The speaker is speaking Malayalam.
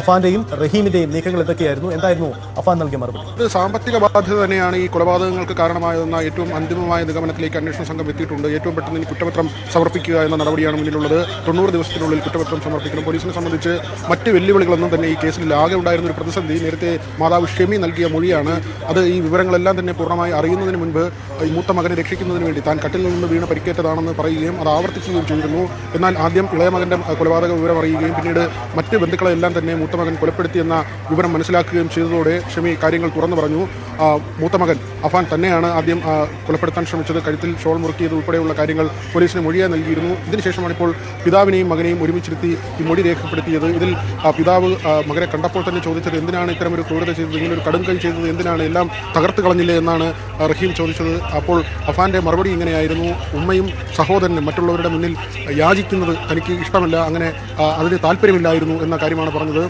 അഫാന്റെയും റഹീമിന്റെയും നീക്കങ്ങൾ എന്തൊക്കെയായിരുന്നു? എന്തായിരുന്നു അഫാൻ നൽകിയ മറുപടി? ഇത് സാമ്പത്തിക ബാധ്യത തന്നെയാണ് ഈ കൊലപാതകങ്ങൾക്ക് കാരണമായതെന്ന ഏറ്റവും അന്തിമമായ നിഗമനത്തിലേക്ക് അന്വേഷണ സംഘം എത്തിയിട്ടുണ്ട്. ഏറ്റവും പെട്ടെന്ന് ഇനി കുറ്റപത്രം സമർപ്പിക്കുക എന്ന നടപടിയാണ് മുന്നിലുള്ളത്. 90 ദിവസത്തിനുള്ളിൽ കുറ്റപത്രം സമർപ്പിക്കണം. പോലീസിനെ സംബന്ധിച്ച് മറ്റ് വെല്ലുവിളികളൊന്നും തന്നെ ഈ കേസിൽ ആകെ ഉണ്ടായിരുന്ന ഒരു പ്രതിസന്ധി നേരത്തെ മാതാവ് ഷെമി നൽകിയ മൊഴിയാണ്. അത് ഈ വിവരങ്ങളെല്ലാം തന്നെ പൂർണ്ണമായി അറിയുന്നതിന് മുൻപ് ഈ മൂത്ത മകനെ രക്ഷിക്കുന്നതിന് വേണ്ടി താൻ കട്ടിൽ നിന്ന് വീണ് പരിക്കേറ്റതാണെന്ന് പറയുകയും അത് ആവർത്തിക്കുകയും ചെയ്തിരുന്നു. എന്നാൽ ആദ്യം ഇളയ മകൻ്റെ കൊലപാതക വിവരം അറിയുകയും പിന്നീട് മറ്റ് ബന്ധുക്കളെല്ലാം തന്നെ മൂത്ത മകൻ കൊലപ്പെടുത്തിയെന്ന വിവരം മനസ്സിലാക്കുകയും ചെയ്തതോടെ ഷെമി കാര്യങ്ങൾ തുറന്നു പറഞ്ഞു. മൂത്ത മകൻ അഫാൻ തന്നെയാണ് ആദ്യം കൊലപ്പെടുത്താൻ ശ്രമിച്ചത്. കഴുത്തിൽ ഷോൾ മുറുക്കിയത് ഉൾപ്പെടെയുള്ള കാര്യങ്ങൾ പോലീസിന് മൊഴിയായി നൽകിയിരുന്നു. ഇതിനുശേഷമാണ് ഇപ്പോൾ പിതാവിനെയും മകനെയും ഒരുമിച്ചിരുത്തി ഈ മൊഴി രേഖപ്പെടുത്തിയത്. ഇതിൽ പിതാവ് മകനെ കണ്ടപ്പോൾ തന്നെ ചോദിച്ചത് എന്തിനാണ് ഇത്തരമൊരു ക്രൂരത ചെയ്തത്, ഇങ്ങനൊരു കടുംകൈ ചെയ്തത് എന്തിനാണ്, എല്ലാം തകർത്ത് കളഞ്ഞില്ലേ എന്നാണ് റഹീം ചോദിച്ചത്. അപ്പോൾ അഫാന്റെ മറുപടി ഇങ്ങനെയായിരുന്നു: ഉമ്മയും സഹോദരനും മറ്റുള്ളവരുടെ മുന്നിൽ യാചിക്കുന്നത് തനിക്ക് ഇഷ്ടമല്ല, അങ്ങനെ അതിന് താല്പര്യമില്ലായിരുന്നു എന്ന കാര്യമാണ് പറഞ്ഞത്.